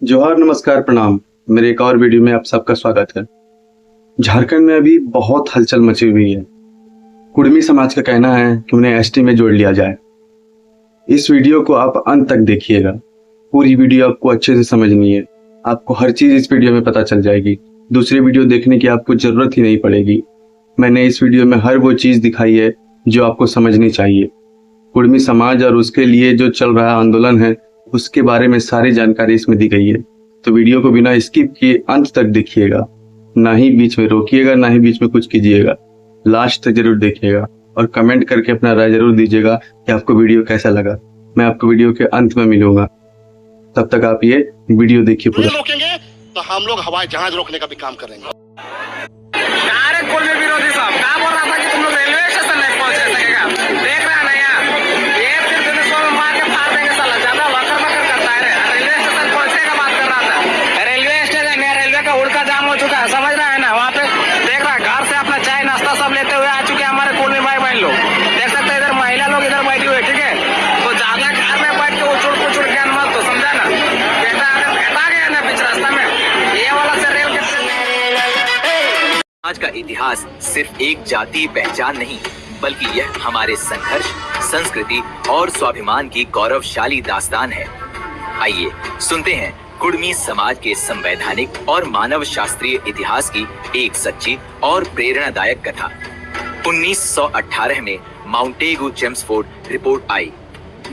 जोहार, नमस्कार, प्रणाम। मेरे एक और वीडियो में आप सबका स्वागत है। झारखंड में अभी बहुत हलचल मची हुई है। कुड़मी समाज का कहना है कि उन्हें एसटी में जोड़ लिया जाए। इस वीडियो को आप अंत तक देखिएगा। पूरी वीडियो आपको अच्छे से समझनी है। आपको हर चीज इस वीडियो में पता चल जाएगी। दूसरी वीडियो देखने की आपको जरूरत ही नहीं पड़ेगी। मैंने इस वीडियो में हर वो चीज दिखाई है जो आपको समझनी चाहिए। कुड़मी समाज और उसके लिए जो चल रहा आंदोलन है उसके बारे में सारी जानकारी इसमें दी गई है। तो वीडियो को बिना स्किप किए अंत तक देखिएगा। ना ही बीच में रोकिएगा, ना ही बीच में कुछ कीजिएगा। लास्ट तक जरूर देखिएगा और कमेंट करके अपना राय जरूर दीजिएगा कि आपको वीडियो कैसा लगा। मैं आपको वीडियो के अंत में मिलूंगा। तब तक आप ये वीडियो देखिए पूरा। रोकेंगे तो हम लोग हवाई जहाज रोकने का भी काम करेंगे। विरोधी साहब क्या बोल रहा था कि तुम लोग रेलवे स्टेशन नहीं पहुंच सकेगा? देख रहा है ना यार, ये फिर पुलिस में मार के फाड़ देंगे साला। ज्यादा वकर वकर करता है। रेलवे स्टेशन पहुंचने का बात कर रहा था। रेलवे स्टेशन है, रेलवे का उड़का जाम हो चुका है, समझ रहा है ना? वहाँ पे देख रहा है, घर से अपना चाय नाश्ता सब लेते हुए आ चुके हैं हमारे कुड़मी भाई बहन लोग। देख सकते हैं इधर महिला लोग इधर बैठी हुई है, ठीक है? तो ज्यादा घर में बैठ के उछुड़ पुछुड़ ज्ञान मत तो, समझा ना? बेटा भेटा गया ना बीच रास्ता में, ये वाला से रेल के आज का इतिहास सिर्फ एक जातीय पहचान नहीं, बल्कि यह हमारे संघर्ष, संस्कृति और स्वाभिमान की गौरवशाली दास्तान है। आइए सुनते हैं कुड़मी समाज के संवैधानिक और मानव शास्त्रीय इतिहास की एक सच्ची और प्रेरणादायक कथा। 1918 में माउंटेगू चेम्सफोर्ड रिपोर्ट आई।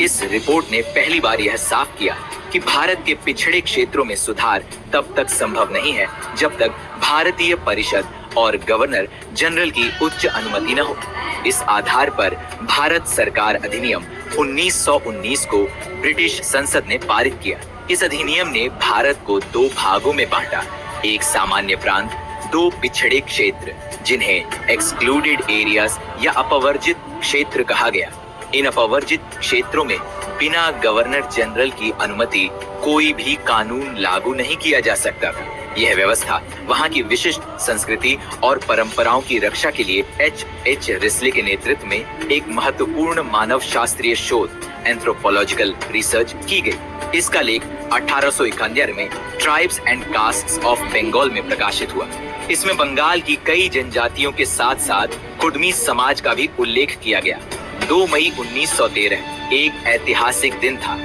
इस रिपोर्ट ने पहली बार यह साफ किया कि भारत के पिछड़े क्षेत्रों में सुधार तब तक संभव नहीं है जब तक भारतीय परिषद और गवर्नर जनरल की उच्च अनुमति न हो। इस आधार पर भारत सरकार अधिनियम 1919 को ब्रिटिश संसद ने पारित किया। इस अधिनियम ने भारत को दो भागों में बांटा, एक सामान्य प्रांत, दो पिछड़े क्षेत्र जिन्हें एक्सक्लूडेड एरियाज या अपवर्जित क्षेत्र कहा गया। इन अपवर्जित क्षेत्रों में बिना गवर्नर जनरल की अनुमति कोई भी कानून लागू नहीं किया जा सकता था। यह व्यवस्था वहां की विशिष्ट संस्कृति और परंपराओं की रक्षा के लिए H.H. रिस्ले के नेतृत्व में एक महत्वपूर्ण मानव शास्त्रीय शोध एंथ्रोपोलॉजिकल रिसर्च की गई। इसका लेख 1891 में Tribes and Castes of Bengal में प्रकाशित हुआ। इसमें बंगाल की कई जनजातियों के साथ साथ कुड़मी समाज का भी उल्लेख किया गया। 2 मई 1913 एक ऐतिहासिक दिन था।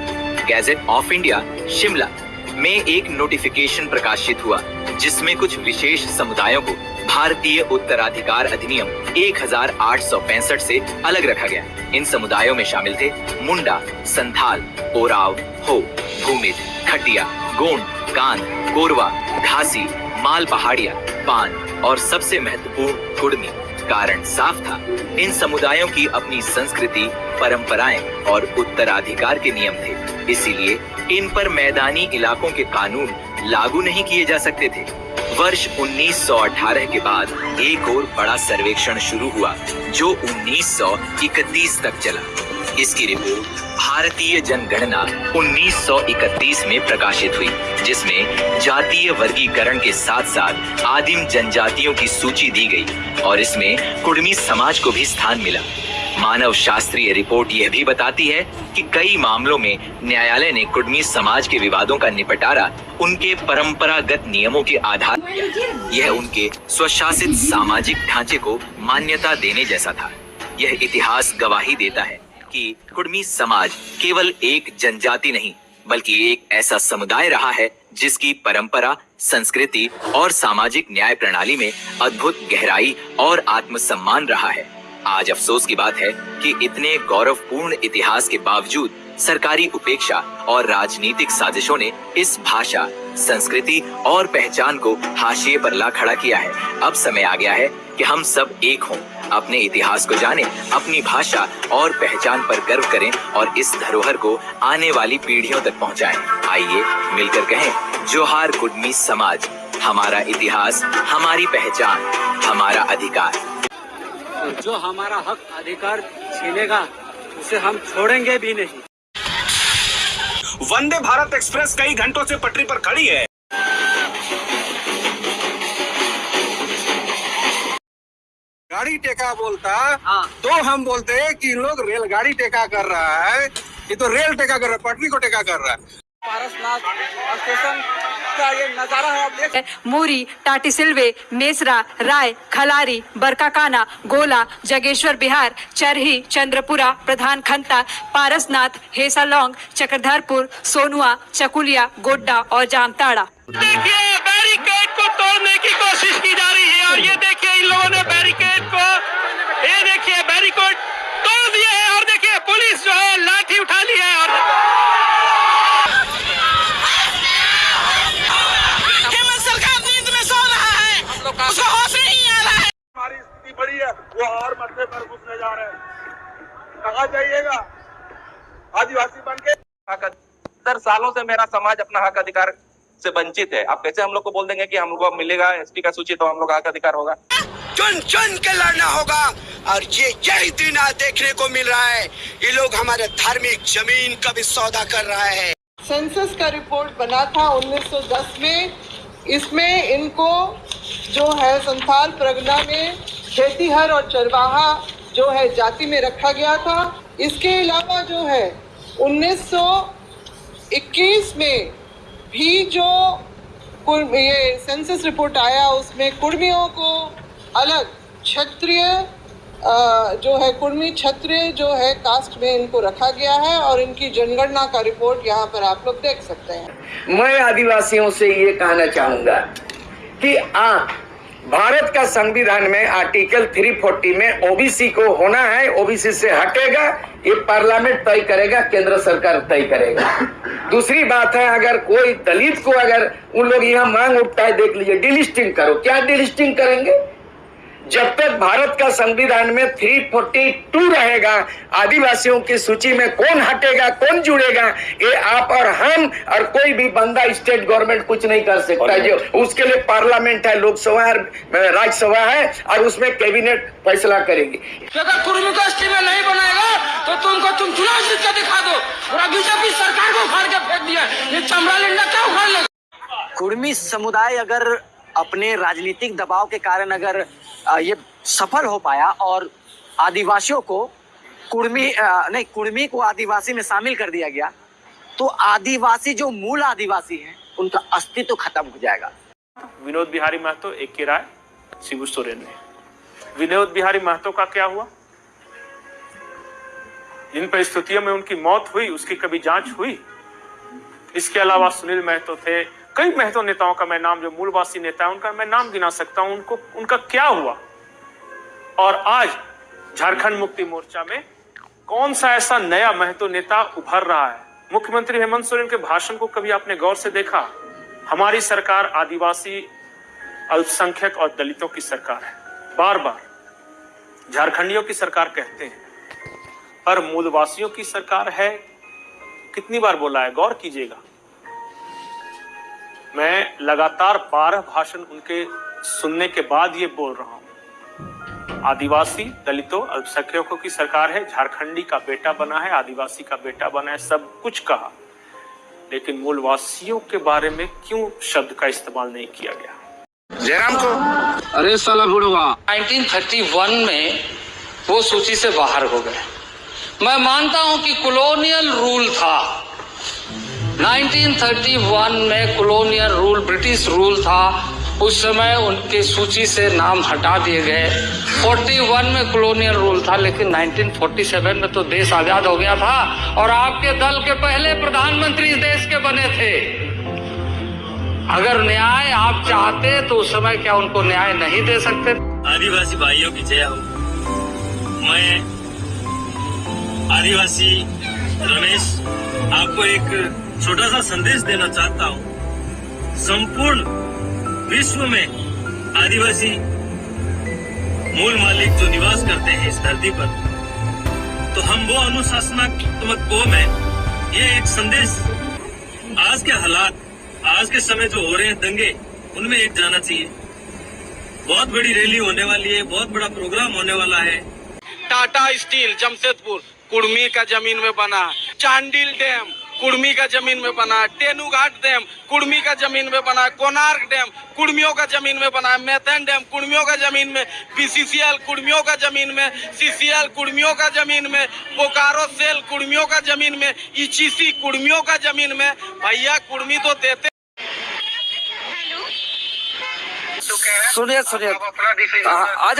गैजेट ऑफ इंडिया शिमला में एक नोटिफिकेशन प्रकाशित हुआ जिसमें कुछ विशेष समुदायों को भारतीय उत्तराधिकार अधिनियम 1865 से अलग रखा गया। इन समुदायों में शामिल थे मुंडा, संथाल, ओराव, हो, भूमिज, खटिया, गोंड, कांद, कोरवा, घासी, माल पहाड़िया, पान और सबसे महत्वपूर्ण कुड़मी। कारण साफ था, इन समुदायों की अपनी संस्कृति, परंपराएं और उत्तराधिकार के नियम थे। इसीलिए इन पर मैदानी इलाकों के कानून लागू नहीं किए जा सकते थे। वर्ष 1918 के बाद एक और बड़ा सर्वेक्षण शुरू हुआ जो 1931 तक चला। इसकी रिपोर्ट भारतीय जनगणना 1931 में प्रकाशित हुई, जिसमें जातीय वर्गीकरण के साथ साथ आदिम जनजातियों की सूची दी गई और इसमें कुड़मी समाज को भी स्थान मिला। मानव शास्त्रीय रिपोर्ट यह भी बताती है कि कई मामलों में न्यायालय ने कुड़मी समाज के विवादों का निपटारा उनके परंपरागत नियमों के आधार पर किया। यह उनके स्वशासित सामाजिक ढांचे को मान्यता देने जैसा था। यह इतिहास गवाही देता है कि कुड़मी समाज केवल एक जनजाति नहीं, बल्कि एक ऐसा समुदाय रहा है जिसकी परंपरा, संस्कृति और सामाजिक न्याय प्रणाली में अद्भुत गहराई और आत्मसम्मान रहा है। आज अफसोस की बात है कि इतने गौरवपूर्ण इतिहास के बावजूद सरकारी उपेक्षा और राजनीतिक साजिशों ने इस भाषा, संस्कृति और पहचान को हाशिए पर ला खड़ा किया है। अब समय आ गया है कि हम सब एक हों, अपने इतिहास को जानें, अपनी भाषा और पहचान पर गर्व करें और इस धरोहर को आने वाली पीढ़ियों तक पहुंचाएं। आइए मिलकर कहें, जोहार कुड़मी समाज, हमारा इतिहास, हमारी पहचान, हमारा अधिकार। जो हमारा हक अधिकार छीनेगा उसे हम छोड़ेंगे भी नहीं। वंदे भारत एक्सप्रेस कई घंटों से पटरी पर खड़ी है। गाड़ी टेका बोलता तो हम बोलते कि इन लोग रेलगाड़ी टेका कर रहा है, ये तो रेल टेका कर रहा है, पटरी को टेका कर रहा है। पारसनाथ स्टेशन का ये नजारा है, आप देख मूरी, टाटीसिल्वे, मेसरा, राय, खलारी, बरकाकाना, गोला, जगेश्वर बिहार, चरही, चंद्रपुरा, प्रधान खंता, पारसनाथ, हेसालोंग, चक्रधरपुर, सोनुआ, चकुलिया, गोड्डा और जामताड़ा। देखिए बैरिकेड को तोड़ने की कोशिश की जा रही है और ये देखिए इन लोगों ने बैरिकेड को, ये देखिए बैरिकेड तोड़ दिए हैं और देखिए पुलिस जो है लाठी उठा ली है और हेमंत सरकार नींद में सो रहा है, उसको होश नहीं आ रहा है। हमारी स्थिति बड़ी है, वो और मरते पर घुसने जा रहे हैं। कहाँ जाइएगा आदिवासी बन के? 70 सालों से मेरा समाज अपना हक अधिकार से वंचित है। आप कैसे हम लोग को बोल देंगे कि हम लोग को मिलेगा एसटी का सूची तो हम लोग हक अधिकार होगा? चुन चुन के लड़ना होगा और यही दिन आज देखने को मिल रहा है। ये लोग हमारे धार्मिक जमीन का भी सौदा कर रहा है। सेंसस का रिपोर्ट बना था 1910 में, इसमें इनको जो है संथाल परगना में खेतीहर और चरवाहा जो है जाति में रखा गया था। इसके अलावा जो है 1921 में भी जो ये सेंसस रिपोर्ट आया उसमें कुर्मियों को अलग क्षत्रिय जो है कुर्मी क्षत्रिय जो है कास्ट में इनको रखा गया है और इनकी जनगणना का रिपोर्ट यहाँ पर आप लोग देख सकते हैं। मैं आदिवासियों से ये कहना चाहूंगा कि भारत का संविधान में आर्टिकल 340 में ओबीसी को होना है, ओबीसी से हटेगा ये पार्लियामेंट तय करेगा, केंद्र सरकार तय करेगा। दूसरी बात है अगर कोई दलित को अगर उन लोग यहाँ मांग उठता है, देख लीजिए डिलिस्टिंग करो, क्या डिलिस्टिंग करेंगे? जब तक भारत का संविधान में 342 रहेगा, आदिवासियों की सूची में कौन हटेगा कौन जुड़ेगा ये आप और हम और कोई भी बंदा स्टेट गवर्नमेंट कुछ नहीं कर सकता। जो उसके लिए पार्लियामेंट है, लोकसभा है, राज्यसभा है और उसमें कैबिनेट फैसला करेगी। अगर कुर्मी को एसटी में नहीं बनाएगा तो तुम चुनाव जीत के दिखा दो। पूरा बीजेपी सरकार को उखाड़ के फेंक दिया, ये चमड़ा लिंडा क्या उखाड़ लेगा? कुर्मी समुदाय अगर अपने राजनीतिक दबाव के कारण अगर ये सफल हो पाया और आदिवासियों को कुर्मी को आदिवासी में शामिल कर दिया गया तो आदिवासी जो मूल आदिवासी हैं उनका अस्तित्व खत्म हो जाएगा। विनोद बिहारी महतो एक की राय शिबू सोरेन ने। विनोद बिहारी महतो का क्या हुआ? जिन परिस्थितियों में उनकी मौत हुई उसकी कभी जांच हुई? इसके अलावा सुनील महतो थे, कई महतो नेताओं का मैं नाम, जो मूलवासी नेता है उनका मैं नाम गिना सकता हूं। उनका क्या हुआ? और आज झारखंड मुक्ति मोर्चा में कौन सा ऐसा नया महतो नेता उभर रहा है? मुख्यमंत्री हेमंत सोरेन के भाषण को कभी आपने गौर से देखा? हमारी सरकार आदिवासी, अल्पसंख्यक और दलितों की सरकार है। बार बार झारखंडियों की सरकार कहते हैं, पर मूलवासियों की सरकार है। कितनी बार बोला है, गौर कीजिएगा। मैं लगातार 12 भाषण उनके सुनने के बाद ये बोल रहा हूं। आदिवासी, दलितों, अल्पसंख्यकों की सरकार है, झारखंडी का बेटा बना है, आदिवासी का बेटा बना है, सब कुछ कहा, लेकिन मूलवासियों के बारे में क्यों शब्द का इस्तेमाल नहीं किया गया? जयराम को अरे साला बुढ़वा 1931 में वो सूची से बाहर हो गए। मैं मानता हूं कि कॉलोनियल रूल था, 1931 में कॉलोनियल रूल, ब्रिटिश रूल था, उस समय उनके सूची से नाम हटा दिए गए। 41 में कॉलोनियल रूल था, लेकिन 1947 में तो देश आजाद हो गया था और आपके दल के पहले प्रधानमंत्री इस देश के बने थे। अगर न्याय आप चाहते तो उस समय क्या उनको न्याय नहीं दे सकते? आदिवासी भाइयों की जय हो। मैं आदिवासी रमेश आपको एक छोटा सा संदेश देना चाहता हूँ। संपूर्ण विश्व में आदिवासी मूल मालिक जो निवास करते हैं इस धरती पर, तो हम वो अनुशासनात्मक कौम है। ये एक संदेश आज के हालात, आज के समय जो हो रहे हैं दंगे, उनमें एक जाना चाहिए। बहुत बड़ी रैली होने वाली है, बहुत बड़ा प्रोग्राम होने वाला है। टाटा स्टील जमशेदपुर कुर्मी का जमीन में बना, चांडिल डैम कुर्मी का जमीन में बना है, तेनूघाट डैम कुर्मी का जमीन में बना है, कोणार्क डैम कुर्मियों का जमीन में बना है, मैथन डैम कुर्मियों का जमीन में, बीसीसीएल कुर्मियों का जमीन में, सीसीएल कुर्मियों का जमीन में, बोकारो सेल कुर्मियों का जमीन में, ईचीसी कुर्मियों का जमीन में। भैया कुर्मी तो देते। सुनिए अच्छा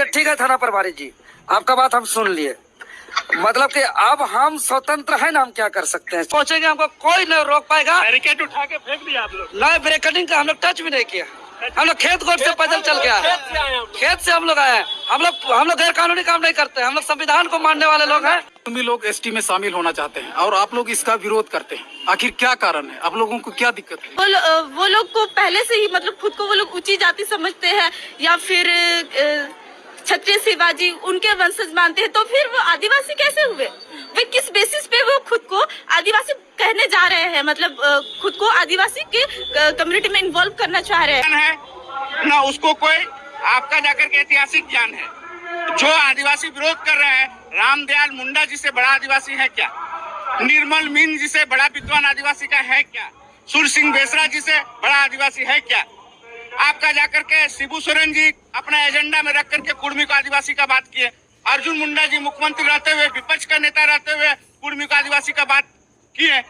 ठीक है थाना प्रभारी जी, आपका बात हम सुन लिए। मतलब कि अब हम स्वतंत्र हैं ना, हम क्या कर सकते हैं? पहुंचेंगे, हमको कोई नहीं रोक पाएगा। बैरिकेड उठा के फेंक दिया आप लोग? नहीं, ब्रेकडिंग का हम लोग टच भी नहीं किया। हम लोग खेत गोट से पैदल चल के आए, खेत से हम लोग आए हैं। हम लोग गैर कानूनी काम नहीं करते, हम लोग संविधान को मानने वाले लोग हैं। भी लोग एसटी में शामिल होना चाहते हैं और आप लोग इसका विरोध करते हैं, आखिर क्या कारण है? आप लोगों को क्या दिक्कत है? वो लोग को पहले से ही मतलब खुद को वो लोग ऊंची जाति समझते हैं या फिर क्षत्रिय शिवाजी उनके वंशज मानते हैं, तो फिर वो आदिवासी कैसे हुए? वे किस बेसिस पे वो खुद को आदिवासी कहने जा रहे हैं? मतलब खुद को आदिवासी के कम्युनिटी में इन्वॉल्व करना चाह रहे हैं। ना उसको कोई आपका जाकर के ऐतिहासिक ज्ञान है। जो आदिवासी विरोध कर रहे हैं, रामदयाल मुंडा जी से बड़ा आदिवासी है क्या? निर्मल मीन जी से बड़ा विद्वान आदिवासी का है क्या? सूर्य सिंह बेसरा जी से बड़ा आदिवासी है क्या? आपका जाकर के शिबू सोरेन जी अपना एजेंडा में रख करके कुर्मी को आदिवासी का बात किए। अर्जुन मुंडा जी मुख्यमंत्री रहते हुए, विपक्ष का नेता रहते हुए कुर्मी को आदिवासी का बात किए।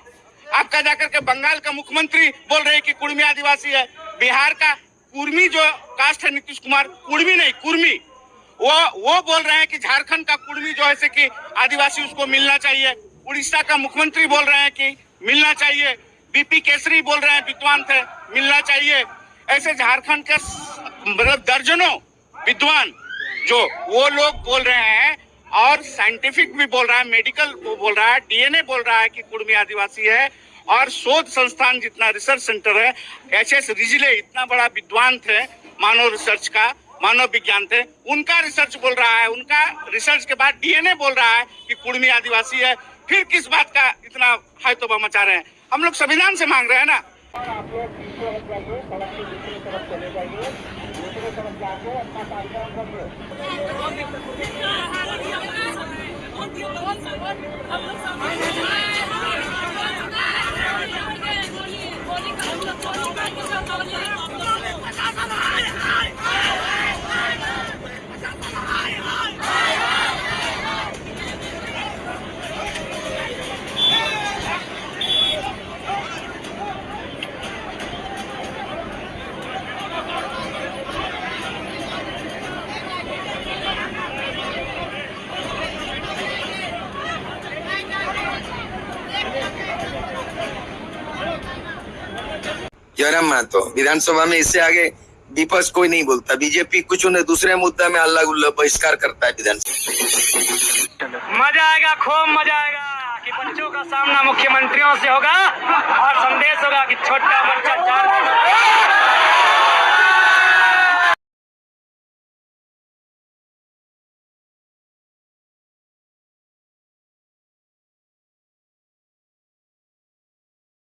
आपका जाकर के बंगाल का मुख्यमंत्री बोल रहे कि कुर्मी आदिवासी है। बिहार का कुर्मी जो कास्ट है, नीतीश कुमार कुर्मी नहीं कुर्मी, वो बोल रहे हैं कि झारखंड का कुर्मी जो है से कि आदिवासी उसको मिलना चाहिए। उड़ीसा का मुख्यमंत्री बोल रहे हैं कि मिलना चाहिए। बीपी केसरी बोल रहे हैं, विद्वान थे, मिलना चाहिए। ऐसे झारखंड के मतलब दर्जनों विद्वान जो वो लोग बोल रहे हैं, और साइंटिफिक भी बोल रहा है, मेडिकल वो बोल रहा है, डीएनए बोल रहा है कि कुर्मी आदिवासी है। और शोध संस्थान जितना रिसर्च सेंटर है, एचएस रिजले इतना बड़ा विद्वान थे, मानव रिसर्च का, मानव विज्ञान थे, उनका रिसर्च बोल रहा है, उनका रिसर्च के बाद डीएनए बोल रहा है कि कुर्मी आदिवासी है। फिर किस बात का इतना हाय तौबा मचा रहे हैं? हम लोग संविधान से मांग रहे हैं ना। जयराम महतो विधानसभा में इससे आगे विपक्ष कोई नहीं बोलता। बीजेपी कुछ उन्हें दूसरे मुद्दा में अल्लाह गुल्ला बहिष्कार करता है विधानसभा। मजा आएगा, खूब मजा आएगा कि बच्चों का सामना मुख्यमंत्रियों से होगा और संदेश होगा कि छोटा बच्चा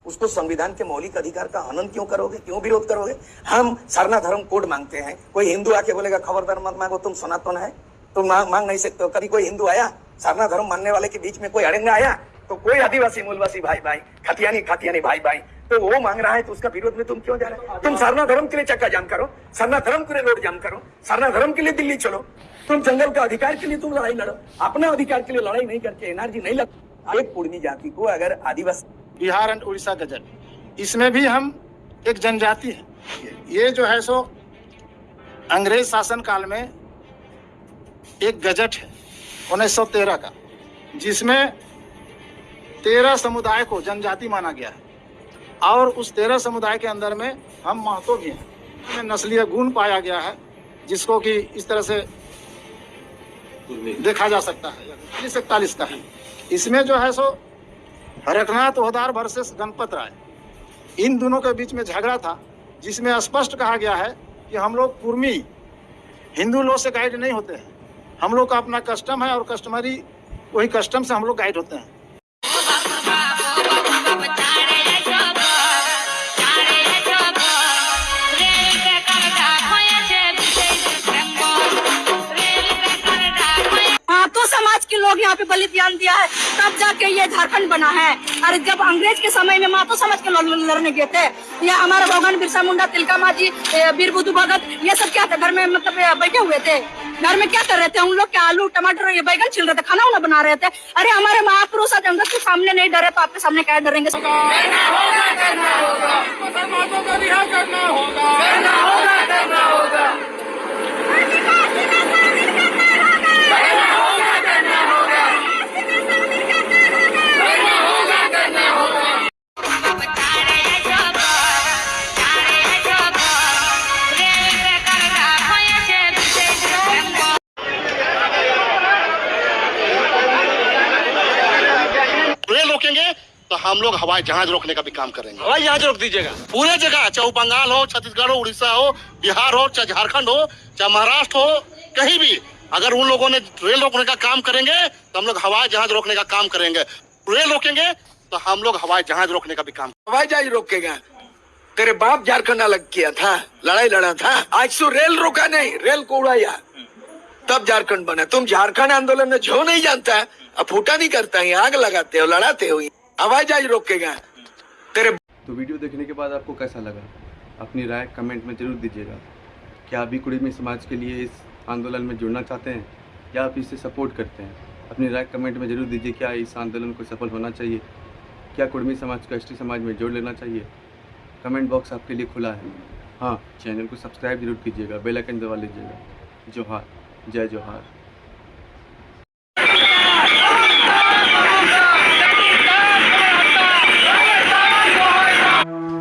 उसको संविधान के मौलिक अधिकार का हनन क्यों करोगे? क्यों विरोध करोगे? हम सरना धर्म कोड मांगते हैं। कोई हिंदू आके बोलेगा खबरदार मत मांगो, तुम सनातन है, तुम मांग नहीं सकते हो। कभी कोई हिंदू आया? सरना धर्म मानने वाले के बीच में कोई अड़ंगा आया? तो कोई आदिवासी मूलवासी भाई भाई, खतियानी भाई भाई, तो वो मांग रहा है, तो उसका विरोध में तुम क्यों जा रहे हो? तुम सरना धर्म के लिए चक्का जाम करो, सरना धर्म के लिए रोड जाम करो, सरना धर्म के लिए दिल्ली चलो। तुम जंगल का अधिकार के लिए तुम लड़ाई लड़ो, अपना अधिकार के लिए लड़ाई नहीं करके एनआरजी नहीं लग। एक कुर्मी जाति को अगर आदिवासी बिहार एंड उड़ीसा गजट, इसमें भी हम एक जनजाति है। ये जो है सो अंग्रेज शासन काल में एक गजट है 1913 का, जिसमें 13 समुदाय को जनजाति माना गया है और उस 13 समुदाय के अंदर में हम महतो भी हैं। में नस्लीय गुण पाया गया है जिसको कि इस तरह से देखा जा सकता है। 41 का है। इसमें जो है सो हरकनाथ ओहदार वर्सेस गणपत राय, इन दोनों के बीच में झगड़ा था, जिसमें स्पष्ट कहा गया है कि हम लोग कुर्मी हिंदू लोग से गाइड नहीं होते हैं। हम लोग का अपना कस्टम है और कस्टमरी वही कस्टम से हम लोग गाइड होते हैं। तो समाज के लोग यहाँ पे बलिदान दिया है, तब जाके ये ये झारखंड बना है। और जब अंग्रेज के समय में मातो समझ के लड़ने गए थे, ये हमारे भगवान बिरसा मुंडा, तिलका मांझी, वीर बुद्धू भगत, ये सब क्या थे, घर में मतलब बैठे हुए थे, घर में क्या कर रहे थे उन लोग? क्या आलू टमाटर ये बैगन छिल रहे थे, खाना वाना बना रहे थे। अरे हमारे महापुरुष जंगल के सामने नहीं डरे तो आपके सामने क्या डरेंगे? रेल रोकेंगे तो हम लोग हवाई जहाज रोकने का भी काम करेंगे। हवाई जहाज रोक दीजिएगा पूरे जगह, चाहे बंगाल हो, छत्तीसगढ़ हो, उड़ीसा हो, बिहार हो, चाहे झारखंड हो, चाहे महाराष्ट्र हो, कहीं भी अगर उन लोगों ने रेल रोकने का काम करेंगे तो हम लोग हवाई जहाज रोकने का काम करेंगे। रेल रोकेंगे तो हम लोग हवाई जहाज रोकने का भी काम। हवाई जहाज रोकेगा? तेरे बाप झारखंड अलग किया था, लड़ाई लड़ा था। आज तो रेल रोका नहीं, रेल को उड़ाया, तब झारखंड बना। तुम झारखंड आंदोलन में जो नहीं जानता है, अब फूटा नहीं करता है, आग लगाते हो, लड़ाते हो। हवाई जहाज रोकेगा तेरे। तो वीडियो देखने के बाद आपको कैसा लगा? अपनी राय कमेंट में जरूर दीजिएगा। क्या आप भी कुड़मी समाज के लिए इस आंदोलन में जुड़ना चाहते हैं या आप इसे सपोर्ट करते हैं? अपनी राय कमेंट में जरूर दीजिए। क्या इस आंदोलन को सफल होना चाहिए? क्या कुड़मी समाज को एसटी समाज में जोड़ लेना चाहिए? कमेंट बॉक्स आपके लिए खुला है। हाँ, चैनल को सब्सक्राइब जरूर कीजिएगा, बेल आइकन दबा लीजिएगा। जोहार, जय जोहार।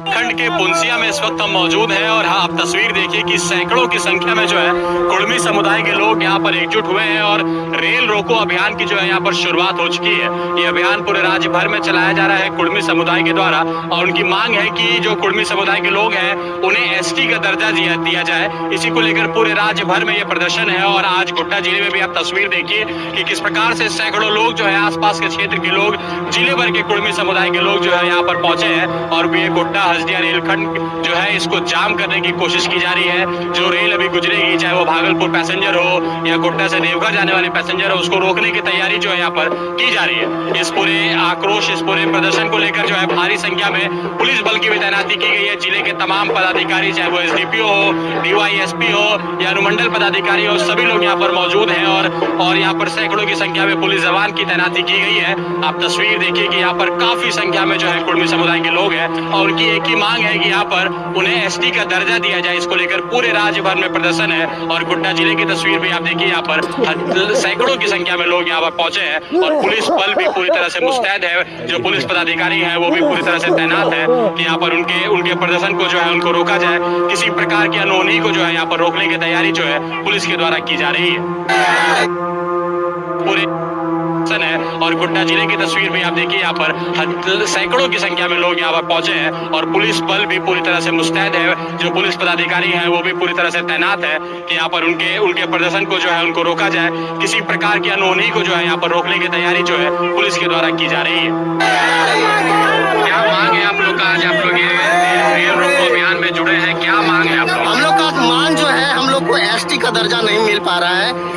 खंड के पुंसिया में इस वक्त हम मौजूद हैं और हाँ, आप तस्वीर देखिए कि सैकड़ों की संख्या में जो है कुड़मी समुदाय के लोग यहाँ पर एकजुट हुए हैं और रेल रोको अभियान की जो है यहाँ पर शुरुआत हो चुकी है। ये अभियान पूरे राज्य भर में चलाया जा रहा है कुड़मी समुदाय के द्वारा और उनकी मांग है कि जो कुड़मी समुदाय के लोग हैं उन्हें एसटी का दर्जा दिया जाए। इसी को लेकर पूरे राज्य भर में ये प्रदर्शन है और आज गोड्डा जिले में भी आप तस्वीर देखिए कि किस प्रकार से सैकड़ों लोग जो है आसपास के क्षेत्र के लोग, जिले भर के कुड़मी समुदाय के लोग जो है यहाँ पर पहुंचे हैं और ये गोड्डा हल्दिया रेलखंड जो है इसको जाम करने की कोशिश की जा रही है। जो रेल अभी गुजरेगी, चाहे वो भागलपुर पैसेंजर हो या गोड्डा से देवघर जाने वाले पैसेंजर हो, उसको रोकने की तैयारी जो है यहाँ पर की जा रही है। इस पूरे आक्रोश, इस पूरे प्रदर्शन को लेकर जो है भारी संख्या में पुलिस बल की भी तैनाती की गई है। जिले के तमाम पदाधिकारी, चाहे वो एसडीपीओ हो, डीवाईएसपी हो या अनुमंडल पदाधिकारी हो, सभी लोग यहाँ पर मौजूद हैं और यहाँ पर सैकड़ों की संख्या में पुलिस जवान की तैनाती की गई है। आप तस्वीर देखिए कि यहाँ पर काफी संख्या में जो है कुड़मी समुदाय के लोग हैं और उनकी एक ही मांग है कि यहाँ पर उन्हें एसटी का दर्जा दिया जाए। इसको लेकर पूरे राज्य भर में प्रदर्शन है और गोड्डा जिले की तस्वीर भी आप देखिए, यहाँ पर सैकड़ों की संख्या में लोग यहाँ पर पहुंचे हैं और पुलिस बल भी पूरी तरह से मुस्तैद है। जो पुलिस पदाधिकारी हैं वो भी पूरी तरह से तैनात है कि यहाँ पर उनके प्रदर्शन को जो है उनको रोका जाए। किसी प्रकार की अनहोनी को जो है यहाँ पर रोकने की तैयारी जो है पुलिस के द्वारा की जा रही है। पूरे है और गोड्डा जिले की तस्वीर भी आप देखिए, यहाँ पर सैकड़ों की संख्या में लोग यहाँ पर पहुंचे हैं और पुलिस बल भी पूरी तरह से मुस्तैद है। जो पुलिस पदाधिकारी हैं वो भी पूरी तरह से तैनात है कि यहाँ पर उनके प्रदर्शन को जो है उनको रोका जाए। किसी प्रकार की अनहोनी को जो है यहाँ पर रोकने की तैयारी जो है पुलिस के द्वारा की जा रही है। क्या मांग है आप लोग का? आज आप लोग रेल रोको अभियान में जुड़े हैं, क्या मांग है आप लोग? हम लोग का मांग जो है, हम लोग को एसटी का दर्जा नहीं मिल पा रहा है।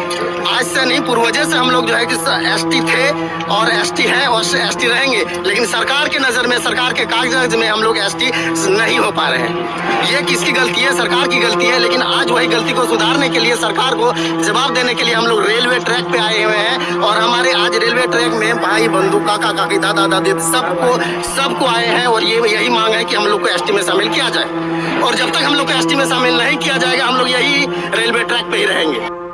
आज से नहीं, पूर्वजों से हम लोग जो है कि एसटी थे और एसटी है और एसटी रहेंगे, लेकिन सरकार के नजर में, सरकार के कागजात में हम लोग एसटी नहीं हो पा रहे हैं। ये किसकी गलती है? सरकार की गलती है। लेकिन आज वही गलती को सुधारने के लिए, सरकार को जवाब देने के लिए हम लोग रेलवे ट्रैक पे आए हुए हैं और हमारे आज रेलवे ट्रैक में भाई बंधु, काका काकी, दादा दादी सबको आए हैं और यही मांग है कि हम लोग को एसटी में शामिल किया जाए। और जब तक हम लोग को एसटी में शामिल नहीं किया जाएगा, हम लोग यही रेलवे ट्रैक पे ही रहेंगे।